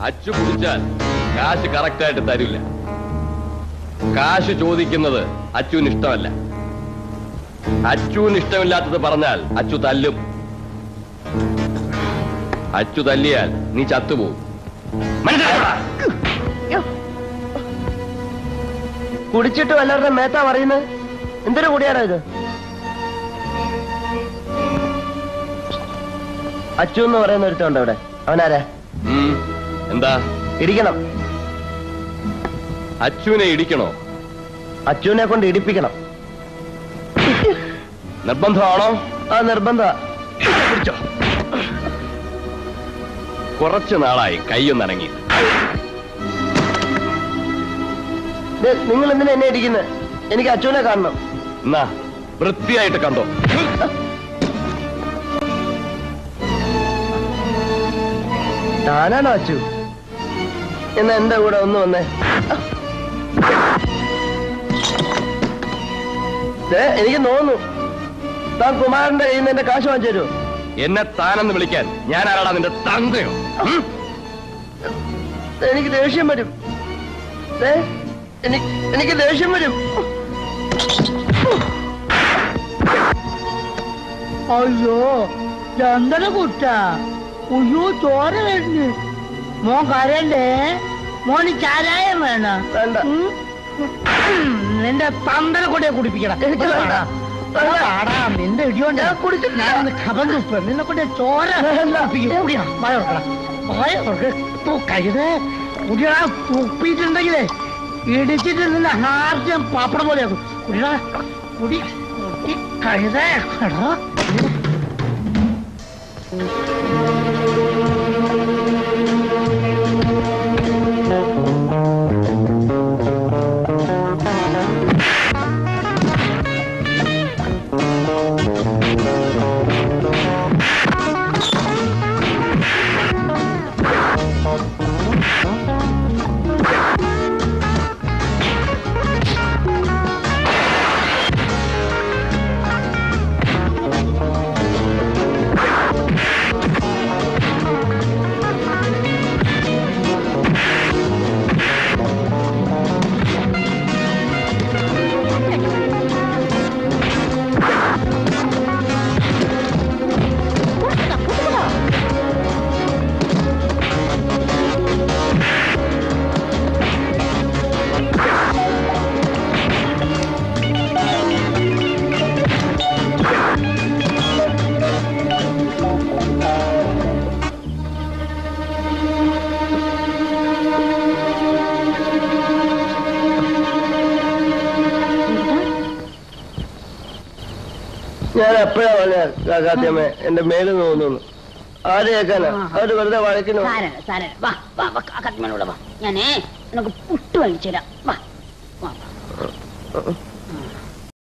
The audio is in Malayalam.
അച്ചു കുടിച്ചാൽ കാശ് കറക്റ്റായിട്ട് തരില്ല. കാശ് ചോദിക്കുന്നത് അച്ചുവിന് ഇഷ്ടമല്ല. അച്ചുവിന് ഇഷ്ടമില്ലാത്തത് പറഞ്ഞാൽ അച്ചു തല്ലും. അച്ചു തല്ലിയാൽ നീ ചത്തുപോകും. കുടിച്ചിട്ട് വല്ലവരുടെ മേത്താ പറയുന്നത്? എന്തൊരു കൂടിയാണോ ഇത്? അച്ചു എന്ന് പറയുന്ന ഒരുത്തമുണ്ട് അവിടെ. അവനാരാ? എന്താ? ഇടിക്കണം. അച്ചുവിനെ ഇടിക്കണോ? അച്ചുവിനെ കൊണ്ട് ഇടിപ്പിക്കണം. നിർബന്ധമാണോ? ആ നിർബന്ധ. കുറച്ചു നാളായി കയ്യൊന്നടങ്ങി. നിങ്ങൾ എന്തിനാ എന്നെ ഇടിക്കുന്നത്? എനിക്ക് അച്ചുവിനെ കാണണം. എന്നാ വൃത്തിയായിട്ട് കണ്ടോ. താനാണോ അച്ചു? എന്നാ എന്റെ കൂടെ ഒന്ന് വന്നേ. എനിക്ക് തോന്നുന്നു താൻ കുമാരന്റെ കയ്യിൽ നിന്ന് എന്റെ കാശ് വാങ്ങിച്ചു തരുമോ? എന്നെ താനെന്ന് വിളിക്കാൻ ഞാൻ ആരാടാ? നിന്റെ തന്തയോ? എനിക്ക് ദേഷ്യം വരും. എനിക്ക് ദേഷ്യം വരും. അയ്യോ ചന്ദന കുട്ട, അയ്യോ ചോര വരുന്നു. മോൻ കരയണ്ടേ? മോന് ചാരായം വേണം. നിന്റെ തന്തനെ കൊണ്ടേ കുടിപ്പിക്കണം. നിന്റെ ഇടിയോണ്ട് ഞാനൊന്ന് കപം തുപ്പ്. നിന്നെ കൊണ്ട് ചോര കഴുത് കുടിയാ. തുപ്പിയിട്ടുണ്ടെങ്കിലേ ഇടിച്ചിട്ട് നിന്റെ ഹാർജം പാപ്പടം പോലെയാക്കും. കുടിയാ കുടി കുടി കഴുതേ. ഞാൻ എപ്പോഴാ പറഞ്ഞ കാക്കാത്തിയമ്മേ എന്റെ മേല് തോന്നുന്നു. ആര് കേൾക്കാനാ? അവര് വെറുതെ വഴക്കിനോ? ഞാനേ നിനക്ക് പുട്ട് വാങ്ങിച്ചു തരാം.